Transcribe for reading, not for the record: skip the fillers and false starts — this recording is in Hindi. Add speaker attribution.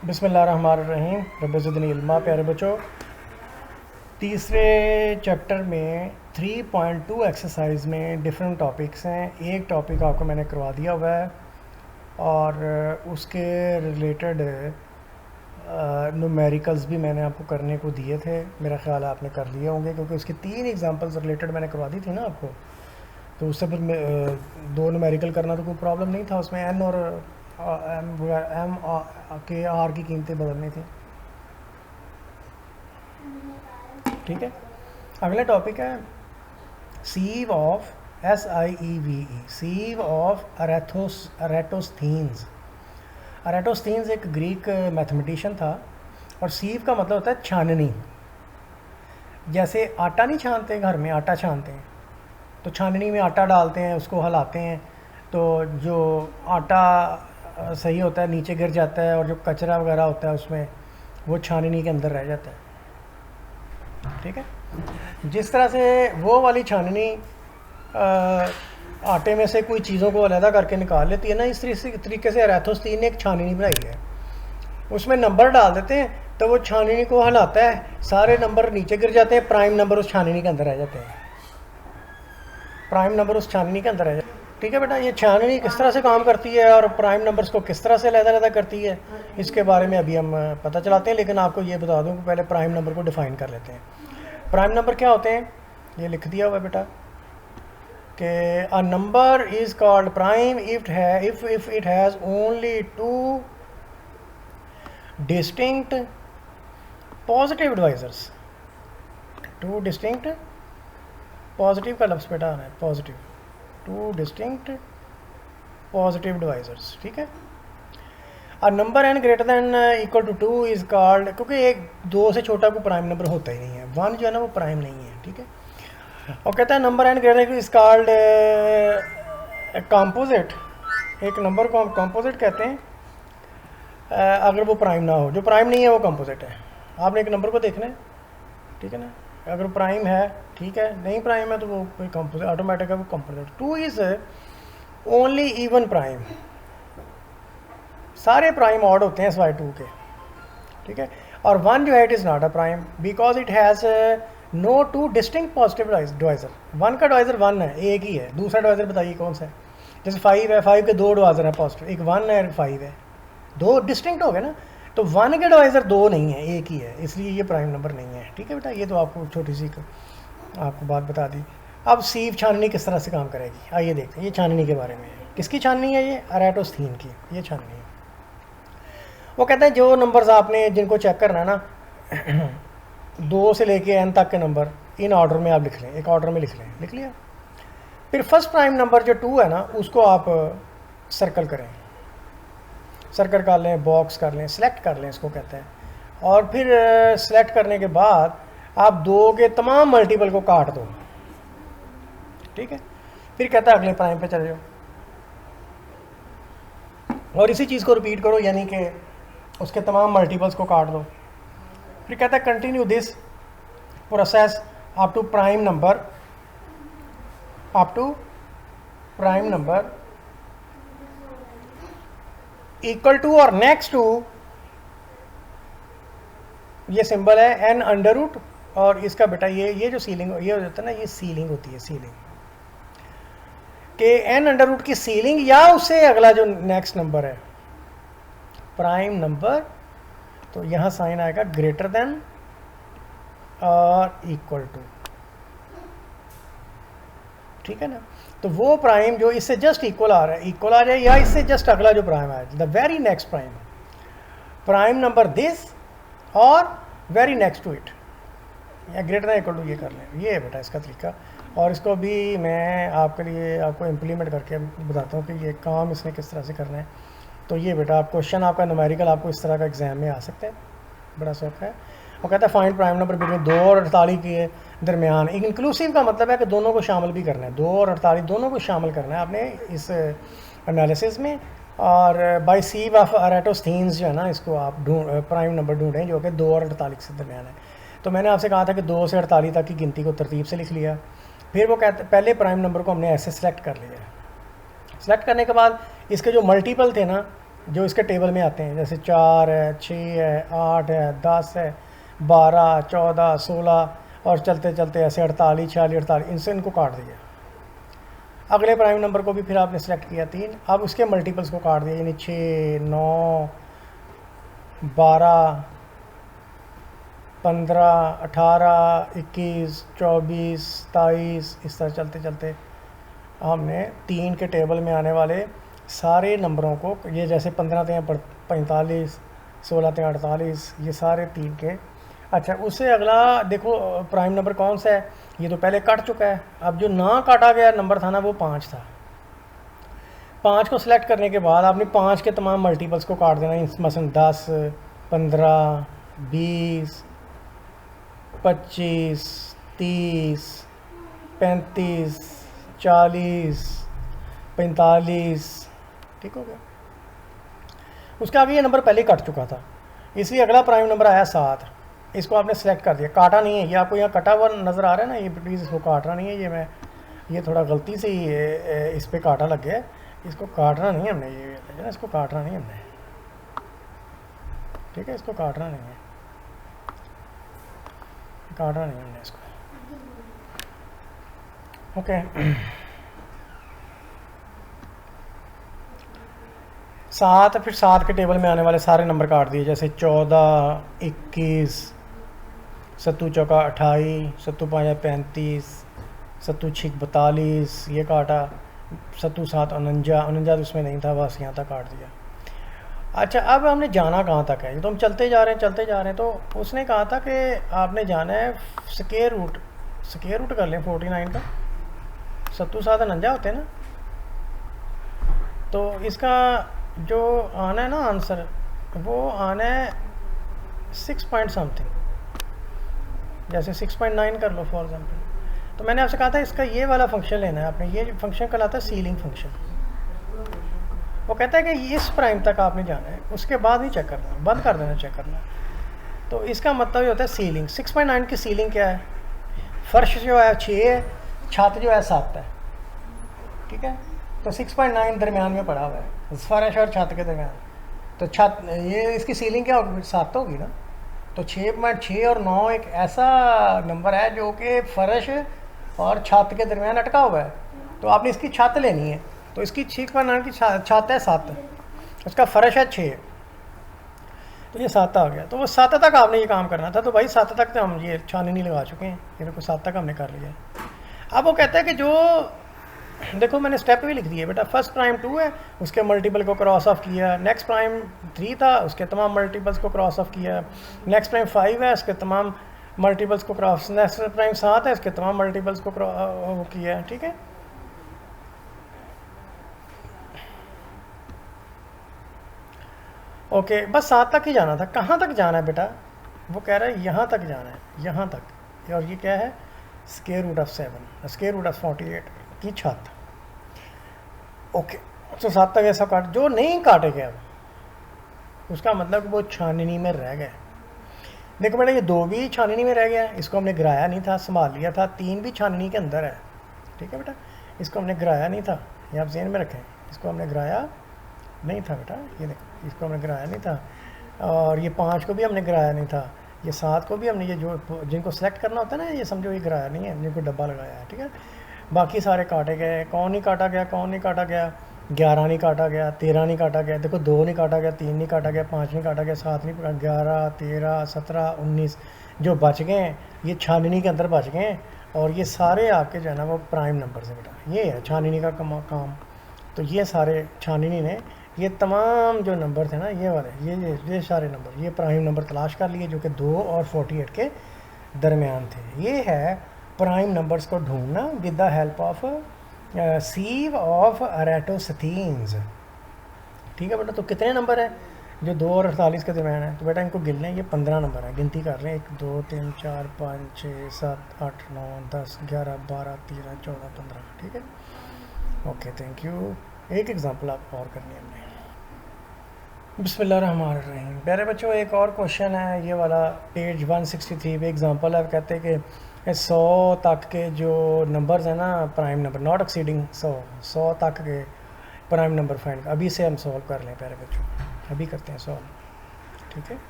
Speaker 1: बिस्मिल्लाहिर्रहमानिर्रहीम। रब्बि ज़िदनी इल्मा। प्यारे बच्चों, तीसरे चैप्टर में 3.2 एक्सरसाइज में डिफरेंट टॉपिक्स हैं। एक टॉपिक आपको मैंने करवा दिया हुआ है और उसके रिलेटेड न्यूमेरिकल्स भी मैंने आपको करने को दिए थे। मेरा ख्याल है आपने कर लिए होंगे, क्योंकि उसकी 3 एग्जांपल्स रिलेटेड मैंने करवा दी थी ना आपको। तो उससे फिर दो न्यूमेरिकल करना तो कोई प्रॉब्लम नहीं था। उसमें एन और एम के आर की कीमतें बदलनी थी। ठीक है, अगला टॉपिक है सीव ऑफ SIEVE, सीव ऑफ अरेटोस्थीन्स। अरेटोस्थीन्स एक ग्रीक मैथमेटिशियन था और सीव का मतलब होता है छाननी। जैसे आटा नहीं छानते, घर में आटा छानते हैं तो छाननी में आटा डालते हैं, उसको हिलाते हैं, तो जो आटा सही होता है नीचे गिर जाता है और जो कचरा वगैरह होता है उसमें वो छाननी के अंदर रह जाता है। ठीक है, जिस तरह से वो वाली छाननी आटे में से कोई चीज़ों को अलग करके निकाल लेती है ना, इस तरीके से अरेटोस्थीन ने एक छाननी बनाई है। उसमें नंबर डाल देते हैं तो वो छाननी को हिलाता है, सारे नंबर नीचे गिर जाते हैं, प्राइम नंबर उस छाननी के अंदर रह जाते हैं। प्राइम नंबर उस छाननी के अंदर रह जाते हैं। ठीक है बेटा, ये छाननी किस तरह से काम करती है और प्राइम नंबर्स को किस तरह से अलग करती है, इसके बारे में अभी हम पता चलाते हैं। लेकिन आपको ये बता दूं कि पहले प्राइम नंबर को डिफ़ाइन कर लेते हैं। प्राइम नंबर क्या होते हैं, ये लिख दिया हुआ बेटा कि a number is called prime if it has only 2 distinct positive divisors. 2 distinct positive का लफ्ज़ बेटा आना है, पॉजिटिव, 2 डिस्टिंक्ट पॉजिटिव डिवाइजर्स। ठीक है, a number n greater than equal to 2 is called, क्योंकि एक 2 से छोटा कोई प्राइम नंबर होता ही नहीं है, 1 जो है ना वो प्राइम नहीं है। ठीक है, और कहता है number n greater is called composite. एक नंबर को हम कंपोजिट कहते हैं अगर वो प्राइम ना हो। जो प्राइम नहीं है वो कंपोजिट है। आपने एक नंबर को देखना है, ठीक है ना, अगर प्राइम है ठीक है, नहीं प्राइम है तो वो कोई कंपोजिट ऑटोमेटिक है, वो composite. 2 is only even prime, सारे प्राइम ऑड होते हैं सिवाय 2 के। ठीक है, और 1 जो है it is not a prime because it has no 2 distinct positive divisor. 1 का डिवाइजर 1 है, एक ही है। दूसरा डिवाइजर बताइए कौन सा है। जैसे 5 है, 5 के 2 डिवाइजर हैं पॉजिटिव, एक 1 है, 5 है, 2 डिस्टिंक्ट हो गए ना। तो 1 के डिवाइजर 2 नहीं है, एक ही है, इसलिए ये प्राइम नंबर नहीं है। ठीक है बेटा, ये तो आपको छोटी सी आपको बात बता दी। अब सीव छाननी किस तरह से काम करेगी, आइए देखते हैं। ये छाननी के बारे में है। किसकी छाननी है? ये अरेटोस्थीन की ये छाननी है। वो कहते हैं जो नंबर्स आपने जिनको चेक करना है ना 2 से लेके n तक के नंबर इन ऑर्डर में आप लिख लें, एक ऑर्डर में लिख लें। लिख लिया? फिर फर्स्ट प्राइम नंबर जो 2 है ना उसको आप सर्कल करें, सर्कल कर लें, बॉक्स कर लें, सिलेक्ट कर लें, इसको कहते हैं। और फिर सिलेक्ट करने के बाद आप 2 के तमाम मल्टीपल को काट दो। ठीक है, फिर कहता है अगले प्राइम पे चले जाओ और इसी चीज़ को रिपीट करो, यानी कि उसके तमाम मल्टीपल्स को काट दो। फिर कहता है continue this process up to prime number equal to और नेक्स्ट टू, ये सिंबल है n अंडर रूट, और इसका बेटा ये जो सीलिंग ये हो जाता है ना, ये सीलिंग होती है, सीलिंग के n अंडर रूट की सीलिंग या उससे अगला जो नेक्स्ट नंबर है प्राइम नंबर, तो यहाँ साइन आएगा ग्रेटर देन और इक्वल टू। ठीक है ना, तो वो प्राइम जो इससे जस्ट इक्वल आ रहा है, इक्वल आ जाए, या इससे जस्ट अगला जो प्राइम आए, the very next prime number this और वेरी नेक्स्ट टू इट, या ग्रेटर देन इक्वल टू, ये कर लें। ये है बेटा इसका तरीका, और इसको भी मैं आपके लिए आपको इम्प्लीमेंट करके बताता हूँ कि ये काम इसने किस तरह से करना है। तो ये बेटा क्वेश्चन आपका न्यूमेरिकल आपको इस तरह का एग्जाम में आ सकता है, बड़ा शौक है। वो कहता है फाइंड प्राइम नंबर बिटवीन 2 और 48 के दरमियान। इंक्लूसिव का मतलब है कि दोनों को शामिल भी करना है, 2 और 48 दोनों को शामिल करना है आपने इस एनालिसिस में। और बाय सीव ऑफ अरेटोस्थीन्स जो है ना, इसको आप प्राइम नंबर ढूंढें जो कि 2 और 48 से दरमियान है। तो मैंने आपसे कहा था कि 2 से 48 तक की गिनती को तरतीब से लिख लिया। फिर वो कहते पहले प्राइम नंबर को हमने ऐसे सेलेक्ट कर लिया। सेलेक्ट करने के बाद इसके जो मल्टीपल थे ना, जो इसके टेबल में आते हैं, जैसे 4 है, 6 है, 8 है, 10 है, 12, 14, 16 और चलते चलते ऐसे 48, 46, 48, इनसे इनको काट दिया। अगले प्राइम नंबर को भी फिर आपने सेलेक्ट किया 3, अब उसके मल्टीपल्स को काट दिया, यानी 6, 9, 12, 15, 18, 21, 24, 27, इस तरह चलते चलते हमने 3 के टेबल में आने वाले सारे नंबरों को, ये जैसे 15 थे 45, 16 थे 48, ये सारे 3 के। अच्छा, उससे अगला देखो प्राइम नंबर कौन सा है, ये तो पहले कट चुका है। अब जो ना काटा गया नंबर था ना वो 5 था। 5 को सिलेक्ट करने के बाद आपने 5 के तमाम मल्टीपल्स को काट देना, मसलन 10, 15, 20, 25, 30, 35, 40, 45, ठीक हो गया। उसके आगे ये नंबर पहले कट चुका था, इसलिए अगला प्राइम नंबर आया 7। इसको आपने सेलेक्ट कर दिया, काटा नहीं है, ये आपको यहाँ कटा हुआ नज़र आ रहा है ना, ये प्लीज़ इसको काटना नहीं है, ये थोड़ा गलती से ही इस पर काटा लग गया, इसको काटना नहीं है हमने, ये ना इसको काटना नहीं हमने, ठीक है, इसको काटना नहीं है, काटना नहीं हमने इसको, ओके। 7, फिर 7 के टेबल में आने वाले सारे नंबर काट दिए, जैसे 14, 21, 7 चौका 28, 7 5 35, 7 6 42, ये काटा, 7 7 49, 49 तो उसमें नहीं था, बस यहाँ तक काट दिया। अच्छा, अब हमने जाना कहाँ तक है, ये तो हम चलते जा रहे हैं, तो उसने कहा था कि आपने जाना है स्क्वायर रूट कर लें 49 का, 7 7 49 होते हैं ना, तो इसका जो आना है ना आंसर, वो आना है 6 पॉइंट समथिंग, जैसे 6.9 कर लो फॉर एग्जांपल। तो मैंने आपसे कहा था इसका ये वाला फंक्शन लेना है आपने, ये फंक्शन कहलाता है सीलिंग फंक्शन। वो कहता है कि इस प्राइम तक आपने जाना है, उसके बाद ही चेक करना, बंद कर देना चेक करना। तो इसका मतलब ये होता है सीलिंग। 6.9 की सीलिंग क्या है, फर्श जो है 6 है, छत जो है 7 है, ठीक है। तो 6.9 दरमियान में पड़ा हुआ है, फर्श और छत के दरमियान। तो छत, ये इसकी सीलिंग क्या होगी, 7 होगी ना। तो 6.6 और 9 एक ऐसा नंबर है जो कि फर्श और छत के दरमियान अटका हुआ है। तो आपने इसकी छत लेनी है, तो इसकी 6.9 की छत है 7, उसका फर्श है 6, तो ये 7 आ गया। तो वो 7 तक आपने ये काम करना था। तो भाई 7 तक तो हम ये छाननी लगा चुके हैं, ये देखो 7 तक हमने कर लिया। अब वो कहता है कि जो देखो मैंने स्टेप भी लिख दिए बेटा, फर्स्ट प्राइम 2 है, उसके मल्टीपल को क्रॉस ऑफ किया। नेक्स्ट प्राइम 3 था, उसके तमाम मल्टीपल्स को क्रॉस ऑफ किया। नेक्स्ट प्राइम 5 है, उसके तमाम मल्टीपल्स को क्रॉस, नेक्स्ट प्राइम 7 है, उसके तमाम मल्टीपल्स को किया, ठीक है। ओके, बस 7 तक ही जाना था। कहाँ तक जाना है बेटा, वो कह रहा है यहाँ तक जाना है, यहाँ तक। और ये क्या है, square root of 7, square root of 48 की छत। ओके, तो 7 तक ऐसा काट, जो नहीं काटे गया उसका मतलब वो छाननी में रह गया। देखो बेटा, ये 2 भी छाननी में रह गया, इसको हमने गिराया नहीं था, संभाल लिया था। 3 भी छाननी के अंदर है, ठीक है बेटा, इसको हमने गिराया नहीं था, ये आप ज़हन में रखें, इसको हमने गिराया नहीं था बेटा, ये देखो इसको हमने गिराया नहीं था। और ये 5 को भी हमने गिराया नहीं था, ये 7 को भी हमने, ये जो जिनको सेलेक्ट करना होता है ना, ये समझो ये गिराया नहीं है, जिनको डब्बा लगाया है, ठीक है। बाकी सारे काटे गए। कौन नहीं काटा गया, 11 नहीं काटा गया, 13 नहीं काटा गया, देखो 2 नहीं काटा गया, 3 नहीं काटा गया, 5 नहीं काटा गया, 7 नहीं काटा, 11, 13, 17, 19 जो बच गए हैं ये छाननी के अंदर बच गए हैं। और ये सारे आपके जो है ना वो प्राइम नंबर से बेटा, ये है छाननी का काम। तो ये सारे छाननी ने ये तमाम जो नंबर थे ना, ये वाले, ये सारे नंबर, ये प्राइम नंबर तलाश कर लिए जो कि 2 और 48 के दरमियान थे। ये है प्राइम नंबर्स को ढूंढना with the help of sieve of Eratosthenes, ठीक है बेटा। तो कितने नंबर है जो 2 और 48 के दरमियान है, तो बेटा इनको गिन लें, ये 15 नंबर है, गिनती कर रहे हैं, 1 2 3 4 5 6 7 8 9 10 11 12 13 14 15, ठीक है। Okay, thank you. एक एग्जांपल आप और करनी है हमने। बिस्मिल्लाहिर्रहमानिर्रहीम। प्यारे बच्चों, एक और क्वेश्चन है, ये वाला पेज 163 पे एग्जांपल है। कहते हैं कि 100 तक के जो नंबर्स हैं ना, प्राइम नंबर नॉट एक्सीडिंग 100 तक के प्राइम नंबर फाइंड, अभी से हम सॉल्व कर लें प्यारे बच्चों। अभी करते हैं सॉल्व, ठीक है।